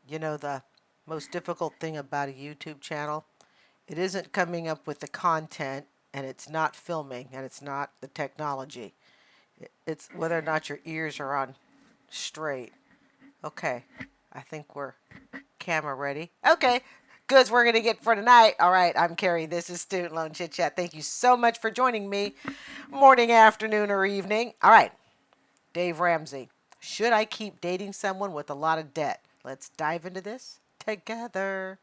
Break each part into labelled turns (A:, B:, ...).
A: You know, the most difficult thing about a YouTube channel, it isn't coming up with the content, and it's not filming, and it's not the technology. It's whether or not your ears are on straight. Okay, I think we're camera ready. Okay, goods we're going to get for tonight. All right, I'm Carrie. This is Student Loan Chit Chat. Thank you so much for joining me, morning, afternoon, or evening. All right, Dave Ramsey. Should I keep dating someone with a lot of debt? Let's dive into this together.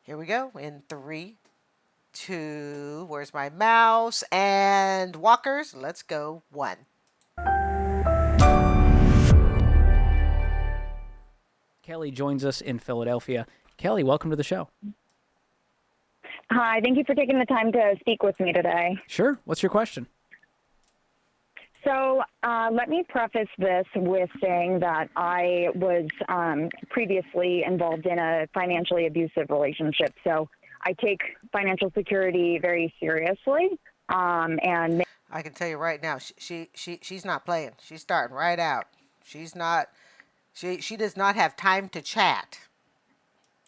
A: Here we go in three, two, where's my mouse? And walkers, let's go. One.
B: Kelly joins us in Philadelphia. Kelly, welcome to the show.
C: Hi, thank you for taking the time to speak with me today.
B: Sure. What's your question?
C: So let me preface this with saying that I was previously involved in a financially abusive relationship. So I take financial security very seriously. And
A: I can tell you right now, she's not playing. She's starting right out. She's not. She does not have time to chat.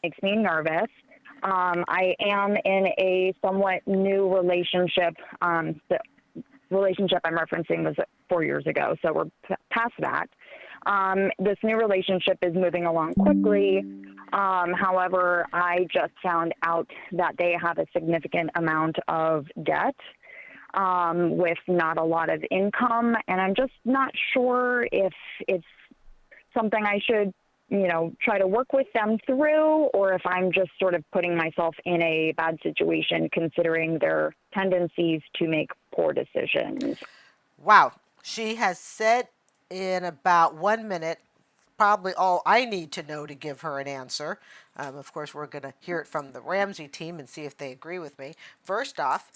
C: makes me nervous. I am in a somewhat new relationship. The relationship I'm referencing was 4 years ago, so we're past that. This new relationship is moving along quickly. However, I just found out that they have a significant amount of debt with not a lot of income, and I'm just not sure if it's something I should, try to work with them through, or if I'm just sort of putting myself in a bad situation considering their tendencies to make poor decisions.
A: Wow. She has said in about 1 minute probably all I need to know to give her an answer. Of course, we're going to hear it from the Ramsey team and see if they agree with me. First off,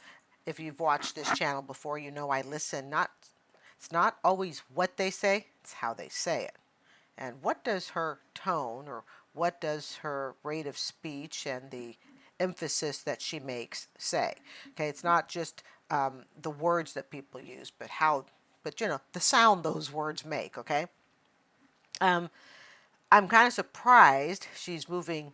A: if you've watched this channel before, you know I listen. It's not always what they say, it's how they say it. And what does her tone or what does her rate of speech and the emphasis that she makes say? Okay, it's not just the words that people use, but the sound those words make. Okay, um, I'm kind of surprised she's moving.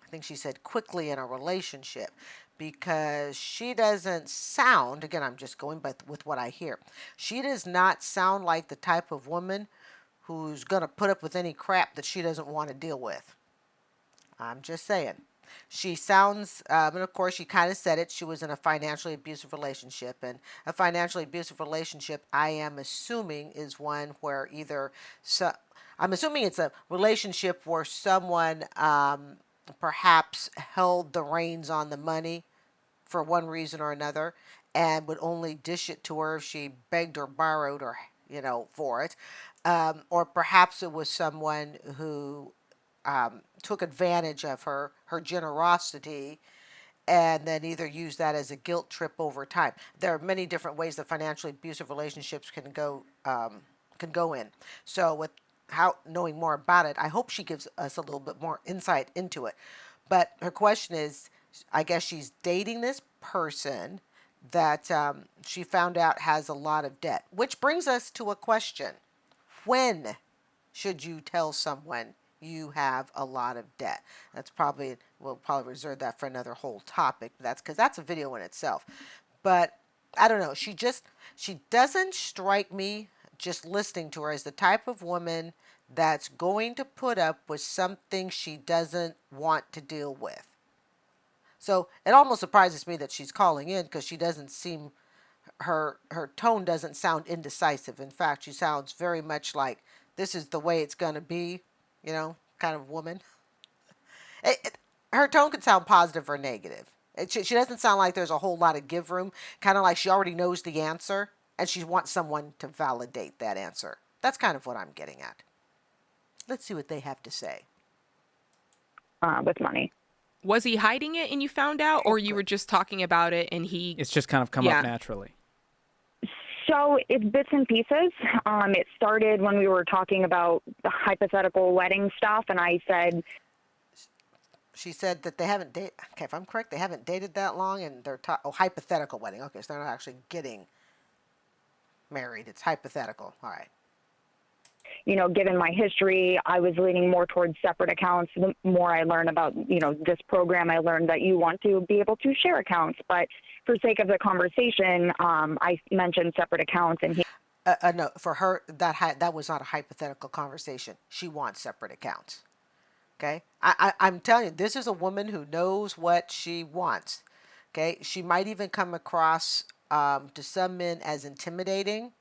A: I think she said quickly in a relationship because she doesn't sound. Again, I'm just going with what I hear. She does not sound like the type of woman who's going to put up with any crap that she doesn't want to deal with. I'm just saying. She sounds, and of course, she kind of said it. She was in a financially abusive relationship. And a financially abusive relationship, I am assuming, is one where I'm assuming it's a relationship where someone perhaps held the reins on the money for one reason or another and would only dish it to her if she begged or borrowed or for it, or perhaps it was someone who took advantage of her generosity and then either use that as a guilt trip over time. There are many different ways that financially abusive relationships can go in. So without knowing more about it, I hope she gives us a little bit more insight into it. But her question is, I guess she's dating this person that she found out has a lot of debt, which brings us to a question. When should you tell someone you have a lot of debt? We'll probably reserve that for another whole topic. That's because that's a video in itself. But I don't know. She doesn't strike me, just listening to her, as the type of woman that's going to put up with something she doesn't want to deal with. So it almost surprises me that she's calling in because she doesn't seem her tone doesn't sound indecisive. In fact, she sounds very much like this is the way it's going to be, kind of woman. Her tone could sound positive or negative. She doesn't sound like there's a whole lot of give room, kind of like she already knows the answer and she wants someone to validate that answer. That's kind of what I'm getting at. Let's see what they have to say.
C: With money.
D: Was he hiding it and you found out, or you were just talking about it and he...
B: It's just kind of come up naturally.
C: So it's bits and pieces. It started when we were talking about the hypothetical wedding stuff, and I said...
A: She said that they haven't dated... Okay, if I'm correct, they haven't dated that long, and they're... hypothetical wedding. Okay, so they're not actually getting married. It's hypothetical. All right.
C: given my history, I was leaning more towards separate accounts. The more I learn about, this program, I learned that you want to be able to share accounts. But for sake of the conversation, I mentioned separate accounts, and he
A: No, for her, that was not a hypothetical conversation. She wants separate accounts. Okay, I'm telling you, this is a woman who knows what she wants. Okay, she might even come across to some men as intimidating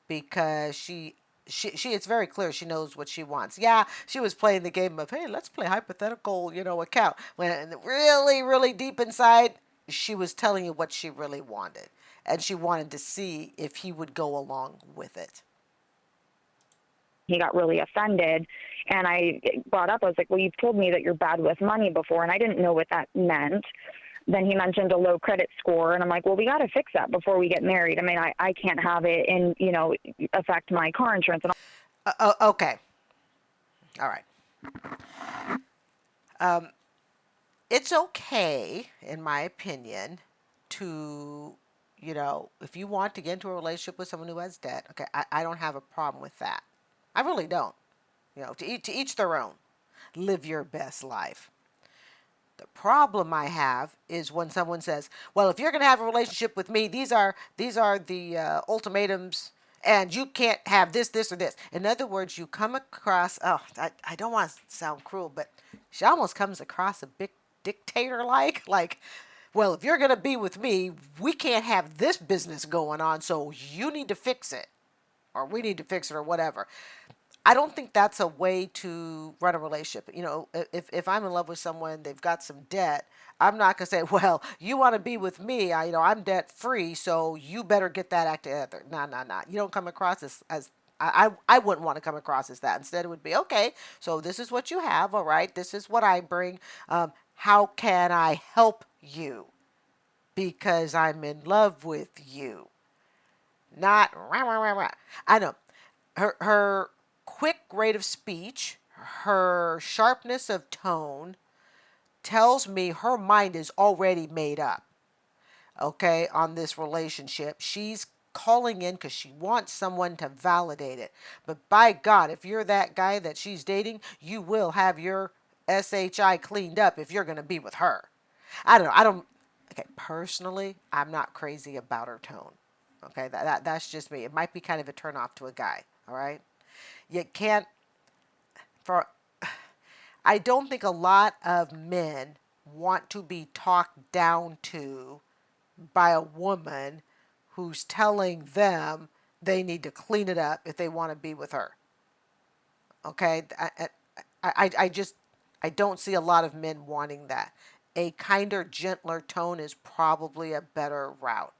A: because she it's very clear she knows what she wants. Yeah, she was playing the game of, hey, let's play hypothetical, account. When really, really deep inside, she was telling you what she really wanted, and she wanted to see if he would go along with it.
C: got really offended. And I brought up, I was like, well, you've told me that you're bad with money before, and I didn't know what that meant. Then he mentioned a low credit score, and I'm like, well, we got to fix that before we get married. I mean, I can't have it and, affect my car insurance.
A: Okay. All right. It's okay, in my opinion, to, if you want to get into a relationship with someone who has debt, okay, I don't have a problem with that. I really don't. To each their own. Live your best life. The problem I have is when someone says, "Well, if you're going to have a relationship with me, these are the ultimatums, and you can't have this, this, or this." In other words, you come across. Oh, I don't want to sound cruel, but she almost comes across a big dictator like. Well, if you're going to be with me, we can't have this business going on, so you need to fix it, or we need to fix it, or whatever. I don't think that's a way to run a relationship. If I'm in love with someone, they've got some debt, I'm not going to say, well, you want to be with me, I'm debt free, so you better get that act together. No, no, no. You don't come across as I wouldn't want to come across as that. Instead, it would be, okay, so this is what you have, all right, this is what I bring. How can I help you? Because I'm in love with you. Not, rah, rah, rah, rah. I know. Her quick rate of speech, her sharpness of tone tells me her mind is already made up, okay, on this relationship. She's calling in because she wants someone to validate it. But by God, if you're that guy that she's dating, you will have your SHI cleaned up if you're going to be with her. I don't know. Okay, personally, I'm not crazy about her tone. Okay, that's just me. It might be kind of a turnoff to a guy, all right? You can't, for, I don't think a lot of men want to be talked down to by a woman who's telling them they need to clean it up if they want to be with her. Okay, I just, I don't see a lot of men wanting that. A kinder, gentler tone is probably a better route.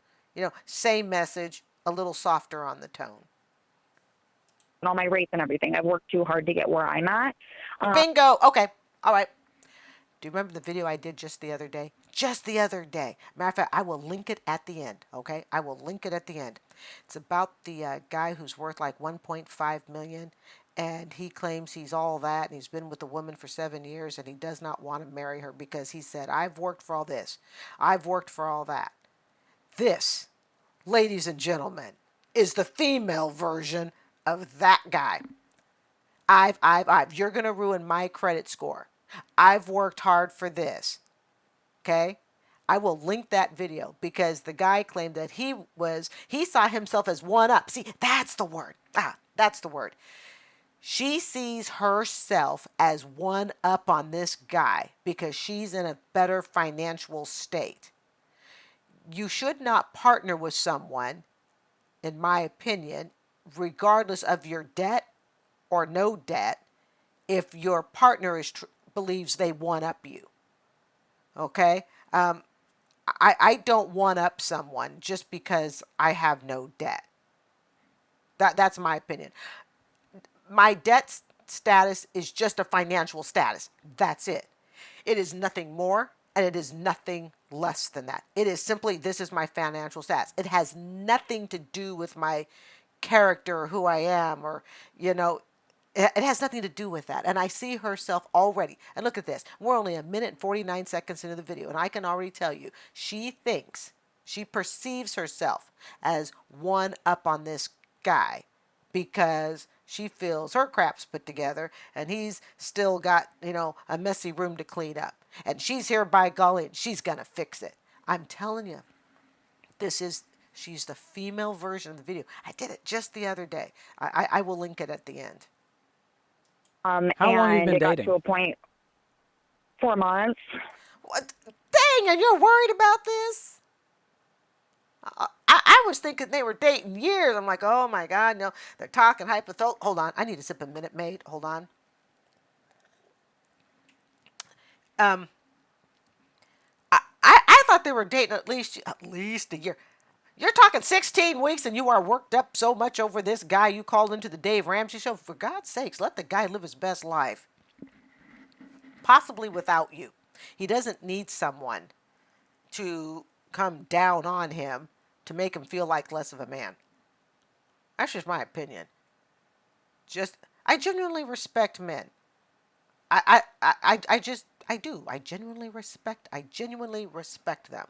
A: Same message, a little softer on the tone.
C: All my rates and everything. I've worked too hard to get where I'm at.
A: Bingo. Okay. All right. Do you remember the video I did just the other day? Just the other day. Matter of fact, I will link it at the end. Okay, I will link it at the end. It's about the guy who's worth like 1.5 million, and he claims he's all that, and he's been with the woman for 7 years, and he does not want to marry her because he said, "I've worked for all this, I've worked for all that." This, ladies and gentlemen, is the female version of that guy. You're going to ruin my credit score. I've worked hard for this. Okay? I will link that video because the guy claimed that he saw himself as one up. See, that's the word. That's the word. She sees herself as one up on this guy because she's in a better financial state. You should not partner with someone, in my opinion, regardless of your debt or no debt, if your partner believes they one up you. Okay? I don't one up someone just because I have no debt. That's my opinion. My debt status is just a financial status. That's it. It is nothing more and it is nothing less than that. It is simply, this is my financial status. It has nothing to do with my character or who I am, or, it has nothing to do with that. And I see herself already. And look at this. We're only a minute and 49 seconds into the video. And I can already tell you, she perceives herself as one up on this guy because She feels her crap's put together, and he's still got, a messy room to clean up. And she's here by golly, and she's going to fix it. I'm telling you, this is, she's the female version of the video. I did it just the other day. I will link it at the end.
B: How long have you
C: And
B: been
C: it got
B: dating?
C: to a point, 4 months.
A: What? Dang, and you're worried about this? I was thinking they were dating years. I'm like, oh my God, no, they're talking hypothetical. Hold on, I need to sip a Minute Maid. Hold on. Um, I thought they were dating at least a year. You're talking 16 weeks, and you are worked up so much over this guy you called into the Dave Ramsey show. For God's sakes, let the guy live his best life, possibly without you. He doesn't need someone to come down on him to make him feel like less of a man. That's just my opinion. I genuinely respect men. I do. I genuinely respect them.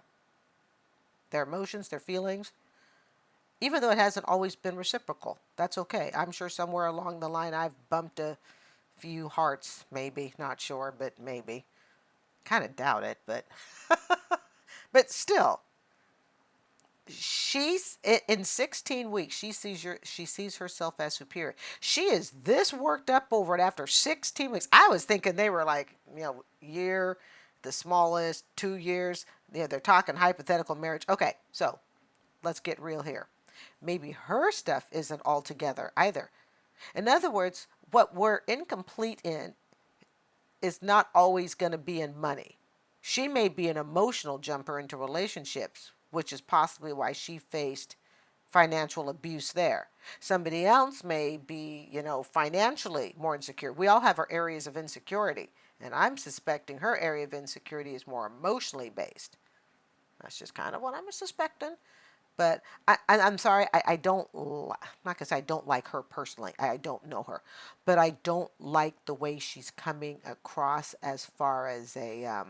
A: Their emotions, their feelings, even though it hasn't always been reciprocal. That's okay. I'm sure somewhere along the line I've bumped a few hearts, maybe, not sure, but maybe. Kind of doubt it, but but still, she's in 16 weeks she sees herself as superior. She is this worked up over it after 16 weeks. I was thinking they were like, year, the smallest, 2 years. Yeah, they're talking hypothetical marriage. Okay, so let's get real here. Maybe her stuff isn't all together either. In other words, what we're incomplete in is not always going to be in money. She may be an emotional jumper into relationships, which is possibly why she faced financial abuse there. Somebody else may be, financially more insecure. We all have our areas of insecurity, and I'm suspecting her area of insecurity is more emotionally based. That's just kind of what I'm suspecting. But I'm sorry, I don't, not because I don't like her personally. I don't know her. But I don't like the way she's coming across as far as a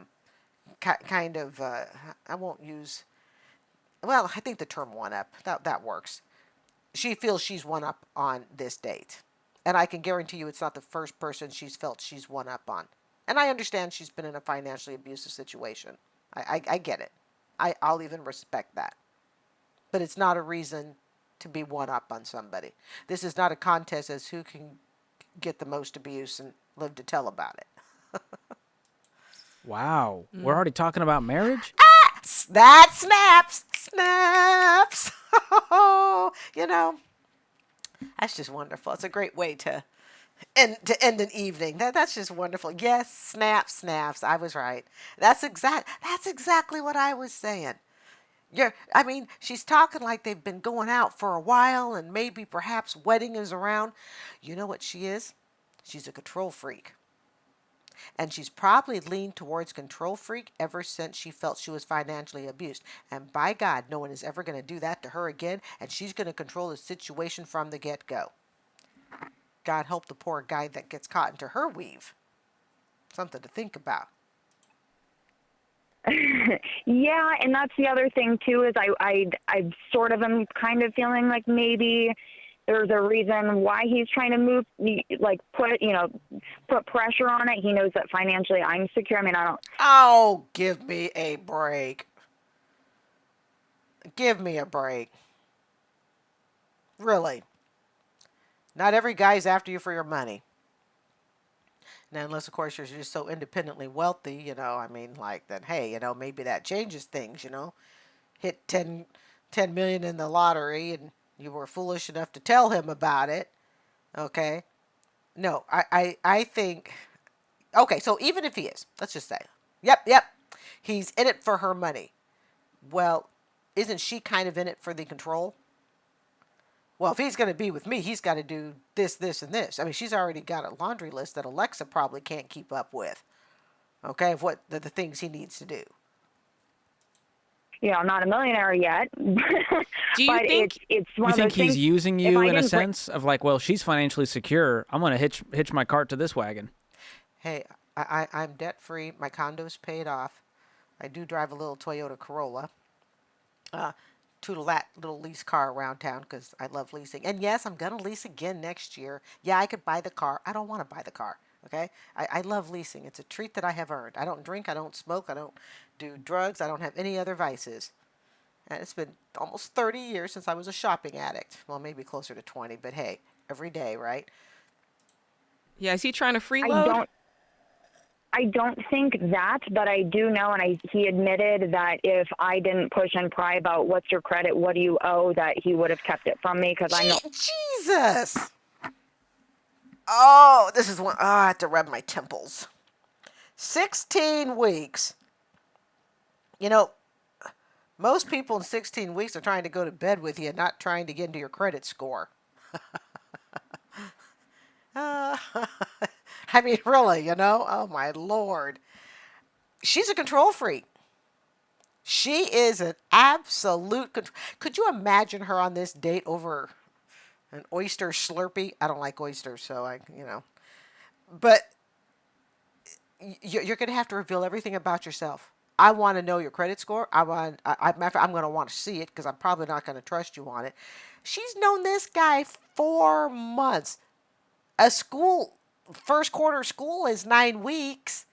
A: kind of, I won't use, well, I think the term one up, that works. She feels she's one up on this date. And I can guarantee you it's not the first person she's felt she's one up on. And I understand she's been in a financially abusive situation. I get it. I'll even respect that. But it's not a reason to be one up on somebody. This is not a contest as who can get the most abuse and live to tell about it.
B: Wow. We're already talking about marriage?
A: That snaps. That's just wonderful. It's a great way to end an evening. That's just wonderful. Yes, snaps. I was right. That's exactly what I was saying. She's talking like they've been going out for a while and maybe perhaps wedding is around. You know what she is? She's a control freak. And she's probably leaned towards control freak ever since she felt she was financially abused. And by God, no one is ever going to do that to her again, and she's going to control the situation from the get-go. God help the poor guy that gets caught into her weave. Something to think about.
C: Yeah, and that's the other thing too is I sort of am kind of feeling like maybe there's a reason why he's trying to put pressure on it. He knows that financially I'm secure. I don't.
A: Oh, give me a break. Give me a break. Really. Not every guy's after you for your money. Now, unless, of course, you're just so independently wealthy, then, hey, maybe that changes things, Hit 10 million in the lottery and you were foolish enough to tell him about it, okay? No, I think, okay, so even if he is, let's just say, yep, he's in it for her money. Well, isn't she kind of in it for the control? Well, if he's going to be with me, he's got to do this, and this. She's already got a laundry list that Alexa probably can't keep up with, okay, of what the things he needs to do.
C: I'm not a millionaire yet.
D: Do you
C: but
D: think
C: it's one
B: You
C: of
B: think
C: those
B: he's
C: things,
B: using you in a
C: didn't
B: sense of like, well, she's financially secure. I'm going to hitch my cart to this wagon.
A: Hey, I'm debt-free. My condo's paid off. I do drive a little Toyota Corolla. tootle that little lease car around town because I love leasing. And yes, I'm gonna lease again next year. Yeah, I could buy the car. I don't want to buy the car. Okay, I love leasing. It's a treat that I have earned. I don't drink. I don't smoke. I don't do drugs. I don't have any other vices. And it's been almost 30 years since I was a shopping addict. Well, maybe closer to 20, but hey, every day, right?
D: Yeah, is he trying to
C: I
D: freeload?
C: don't I don't think that, but I do know, and he admitted that if I didn't push and pry about what's your credit, what do you owe, that he would have kept it from me because I'm the
A: Jesus! Oh, this is one. Oh, I have to rub my temples. 16 weeks. You know, most people in 16 weeks are trying to go to bed with you, not trying to get into your credit score. Uh, I mean, really, Oh, my Lord. She's a control freak. She is an absolute. Could you imagine her on this date over an oyster Slurpee? I don't like oysters, so But you're going to have to reveal everything about yourself. I want to know your credit score. I'm going to want to see it because I'm probably not going to trust you on it. She's known this guy 4 months. A school, first quarter of school is 9 weeks.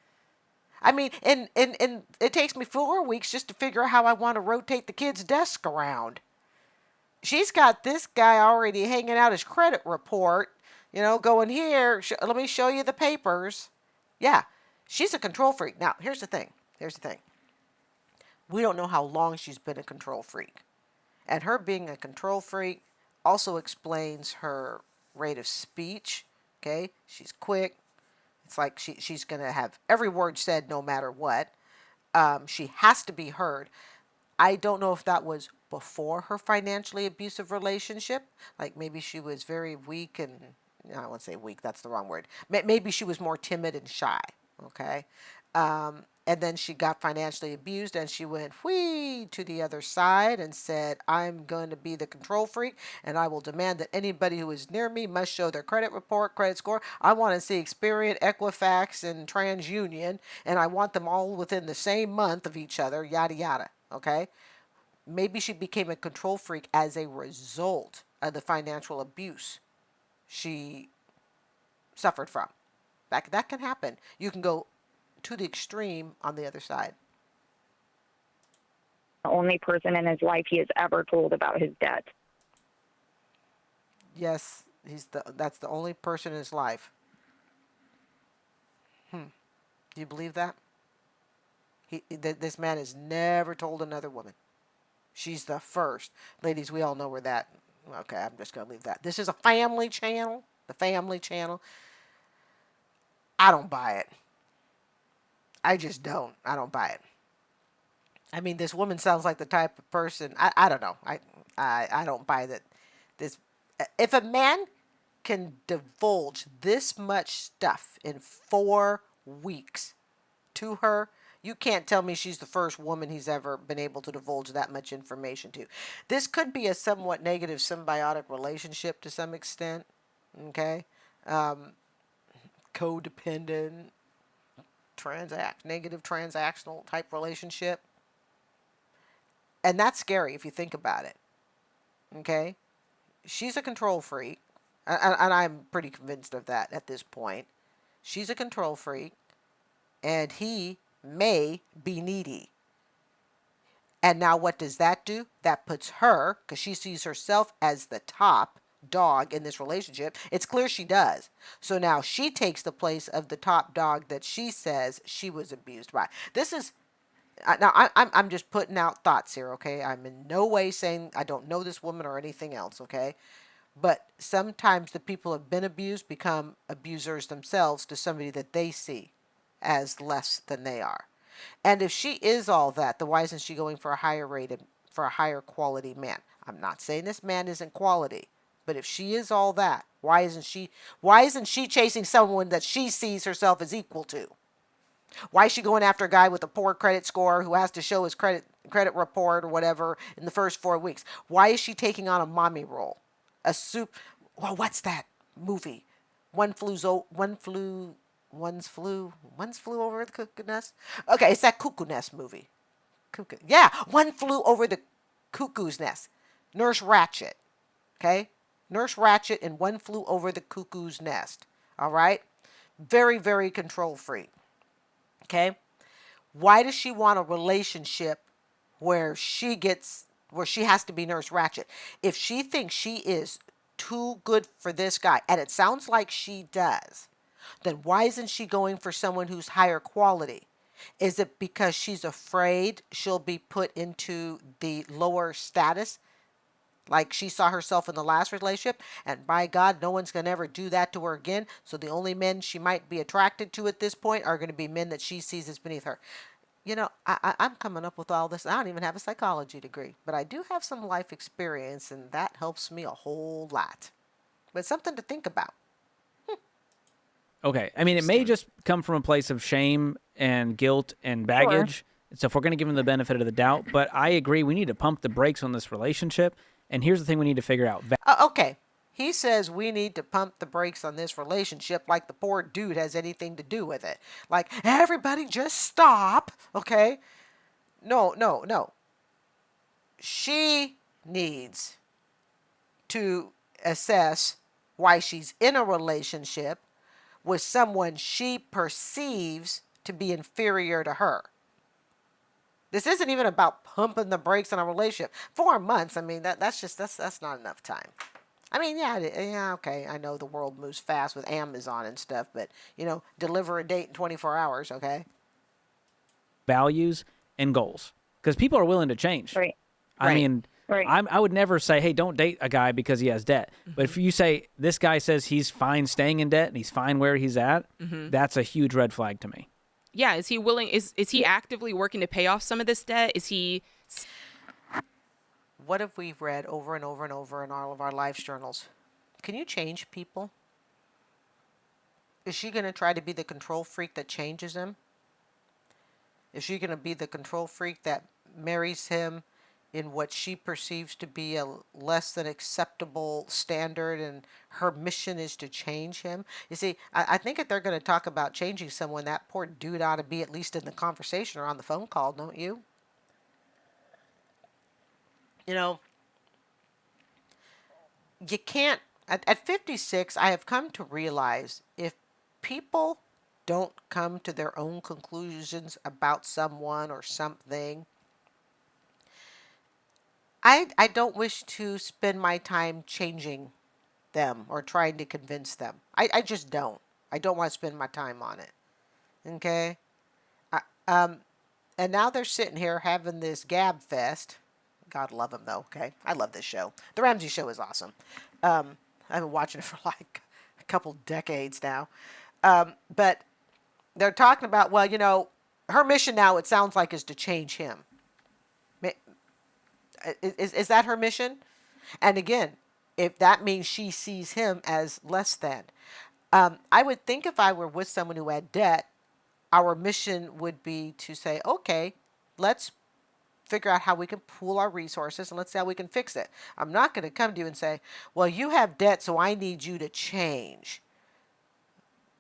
A: I mean, and it takes me 4 weeks just to figure out how I want to rotate the kid's desk around. She's got this guy already hanging out his credit report, going here, let me show you the papers. Yeah, she's a control freak. Now, here's the thing. Here's the thing. We don't know how long she's been a control freak. And her being a control freak also explains her rate of speech. Okay? She's quick. It's like she's going to have every word said no matter what. She has to be heard. I don't know if that was before her financially abusive relationship. Like maybe she was very weak and, I won't say weak, that's the wrong word. Maybe she was more timid and shy. Okay. And then she got financially abused and she went whee to the other side and said, I'm going to be the control freak and I will demand that anybody who is near me must show their credit report, credit score. I want to see Experian, Equifax, and TransUnion, and I want them all within the same month of each other, yada, yada. Okay? Maybe she became a control freak as a result of the financial abuse she suffered from. That can happen. You can go to the extreme on the other side.
C: only person in his life he has ever told about his debt.
A: Yes, that's the only person in his life. Do you believe that? This man has never told another woman. She's the first. Ladies, we all know where that. Okay, I'm just going to leave that. This is a family channel. The family channel. I don't buy it. I just don't. I don't buy it. I mean, this woman sounds like the type of person. I don't know. I don't buy that. This, if a man can divulge this much stuff in 4 weeks to her, you can't tell me she's the first woman he's ever been able to divulge that much information to. This could be a somewhat negative symbiotic relationship to some extent. Okay, codependent, negative transactional type relationship. And that's scary if you think about it. Okay? She's a control freak. And I'm pretty convinced of that at this point. She's a control freak. And he may be needy. And now what does that do? That puts her, because she sees herself as the top dog in this relationship. It's clear she does. So now she takes the place of the top dog that she says she was abused by. This is now I'm just putting out thoughts here, okay? I'm in no way saying I don't know this woman or anything else, okay? But sometimes the people who have been abused become abusers themselves to somebody that they see as less than they are. And if she is all that, then why isn't she going for a higher quality man? I'm not saying this man isn't quality, but if she is all that, why isn't she chasing someone that she sees herself as equal to? Why is she going after a guy with a poor credit score who has to show his credit report or whatever in the first 4 weeks? Why is she taking on a mommy role? A soup. Well, what's that movie? One's flew over the cuckoo nest. Okay, it's that cuckoo nest movie. Yeah, one flew over the cuckoo's nest. Nurse Ratched. Okay? Nurse Ratched and One Flew Over the Cuckoo's Nest. All right? Very, very control freak. Okay? Why does she want a relationship where she has to be Nurse Ratched? If she thinks she is too good for this guy, and it sounds like she does, then why isn't she going for someone who's higher quality? Is it because she's afraid she'll be put into the lower status like she saw herself in the last relationship? And by God, no one's going to ever do that to her again. So the only men she might be attracted to at this point are going to be men that she sees as beneath her. I'm coming up with all this. I don't even have a psychology degree, but I do have some life experience, and that helps me a whole lot. But something to think about.
B: Okay. I mean, it may just come from a place of shame and guilt and baggage. So if we're going to give him the benefit of the doubt, but I agree, we need to pump the brakes on this relationship. And here's the thing we need to figure out.
A: Okay. He says we need to pump the brakes on this relationship like the poor dude has anything to do with it. Like, everybody just stop. Okay. No, no, no. She needs to assess why she's in a relationship with someone she perceives to be inferior to her. This isn't even about pumping the brakes on a relationship. 4 months, I mean, that's not enough time. I mean, yeah, okay, I know the world moves fast with Amazon and stuff, but, deliver a date in 24 hours, okay?
B: Values and goals, because people are willing to change.
C: Right.
B: I mean,
C: Right.
B: I would never say, hey, don't date a guy because he has debt. But if you say this guy says he's fine staying in debt and he's fine where he's at, that's a huge red flag to me.
D: Yeah, is he willing? Is he actively working to pay off some of this debt? Is he?
A: What have we read over and over and over in all of our life journals? Can you change people? Is she going to try to be the control freak that changes him? Is she going to be the control freak that marries him in what she perceives to be a less than acceptable standard, and her mission is to change him? You see, I think if they're going to talk about changing someone, that poor dude ought to be at least in the conversation or on the phone call, don't you? You can't, at 56, I have come to realize if people don't come to their own conclusions about someone or something, I don't wish to spend my time changing them or trying to convince them. I just don't. I don't want to spend my time on it. Okay? I, um, and now they're sitting here having this gab fest. God love them, though, okay? I love this show. The Ramsey Show is awesome. I've been watching it for like a couple decades now. But they're talking about, well, her mission now, it sounds like, is to change him. Is that her mission? And again, if that means she sees him as less than. I would think if I were with someone who had debt, our mission would be to say, okay, let's figure out how we can pool our resources and let's see how we can fix it. I'm not going to come to you and say, well, you have debt, so I need you to change.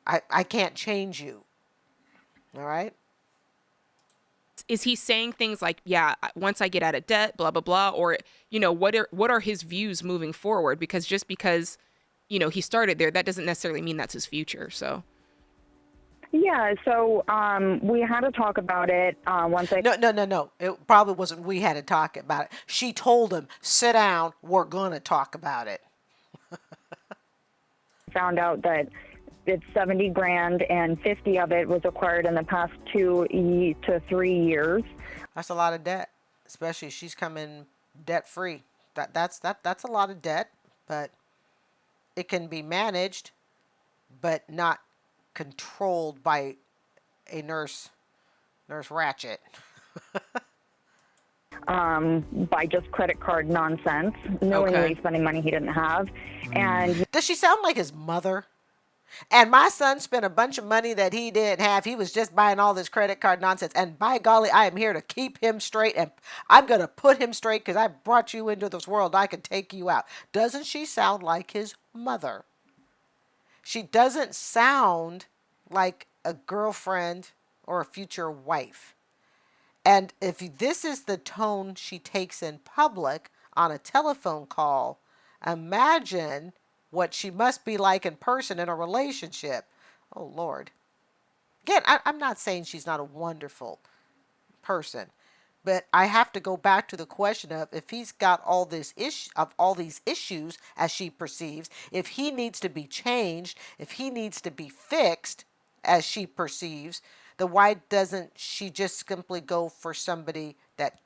A: I can't change you. All right?
D: Is he saying things like, yeah, once I get out of debt, blah, blah, blah? Or, what are his views moving forward? Because just because, he started there, that doesn't necessarily mean that's his future. So.
C: Yeah, so we had to talk about it once I...
A: No. It probably wasn't we had to talk about it. She told him, sit down, we're going to talk about it.
C: found out that it's 70 grand and 50 of it was acquired in the past 2 to 3 years.
A: That's a lot of debt, especially if she's coming debt free. That's a lot of debt, but it can be managed, but not controlled by a nurse Ratched.
C: By just credit card nonsense, knowingly spending money he didn't have. And
A: does she sound like his mother? And my son spent a bunch of money that he didn't have. He was just buying all this credit card nonsense. And by golly, I am here to keep him straight. And I'm going to put him straight because I brought you into this world. I can take you out. Doesn't she sound like his mother? She doesn't sound like a girlfriend or a future wife. And if this is the tone she takes in public on a telephone call, imagine what she must be like in person in a relationship. Oh, Lord. Again, I'm not saying she's not a wonderful person, but I have to go back to the question of if he's got all these issues as she perceives, if he needs to be changed, if he needs to be fixed as she perceives, then why doesn't she just simply go for somebody that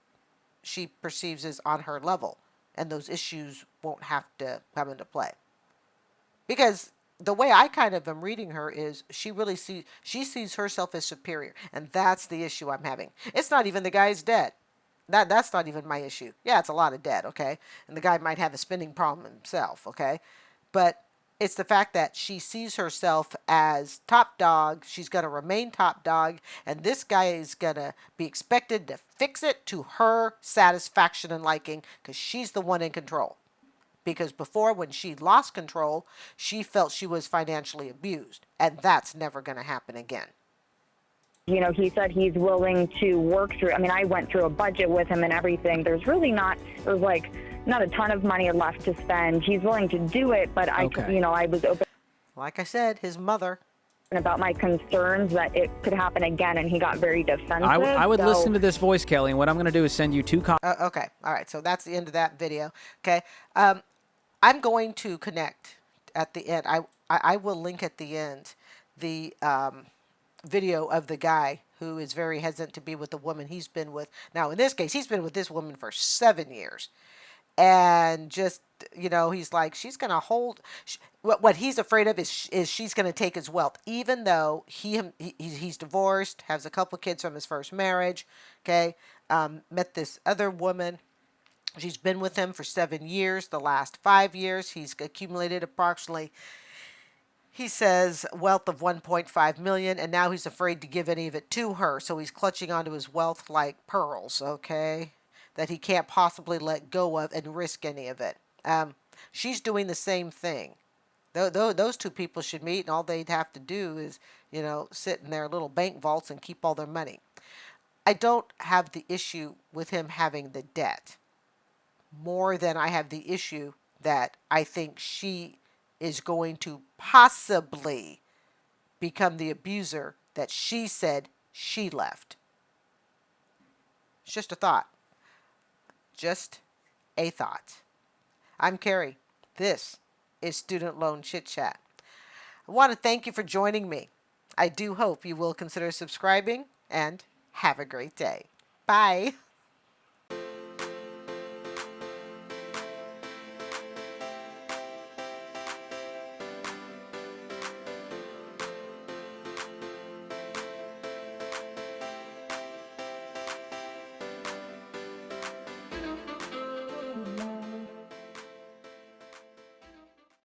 A: she perceives as on her level, and those issues won't have to come into play? Because the way I kind of am reading her is she sees herself as superior, and that's the issue I'm having. It's not even the guy's dead. That's not even my issue. Yeah, it's a lot of debt, okay? And the guy might have a spending problem himself, okay? But it's the fact that she sees herself as top dog. She's going to remain top dog, and this guy is going to be expected to fix it to her satisfaction and liking because she's the one in control. Because before, when she lost control, she felt she was financially abused, and that's never going to happen again.
C: You know, he said he's willing to work through. I mean, I went through a budget with him and everything. There's like not a ton of money left to spend. He's willing to do it, but
B: Okay.
C: I was open
A: Like I said, his mother.
C: about my concerns that it could happen again, and he got very defensive.
B: I would
C: so,
B: listen to this voice, Kelly, and what I'm going to do is send you two copies.
A: Okay, all right. So that's the end of that video. Okay, I'm going to connect at the end. I will link at the end the video of the guy who is very hesitant to be with the woman he's been with. Now, in this case, he's been with this woman for 7 years. And just, he's like, she's going to hold. What he's afraid of is she's going to take his wealth, even though he's divorced, has a couple kids from his first marriage. Okay. Met this other woman. She's been with him for 7 years. The last 5 years, he's accumulated approximately, he says, wealth of 1.5 million, and now he's afraid to give any of it to her. So he's clutching onto his wealth like pearls, okay, that he can't possibly let go of and risk any of it. She's doing the same thing. Those two people should meet, and all they'd have to do is, sit in their little bank vaults and keep all their money. I don't have the issue with him having the debt more than I have the issue that I think she is going to possibly become the abuser that she said she left. It's just a thought. Just a thought. I'm Carrie. This is Student Loan Chit-Chat. I want to thank you for joining me. I do hope you will consider subscribing, and have a great day. Bye.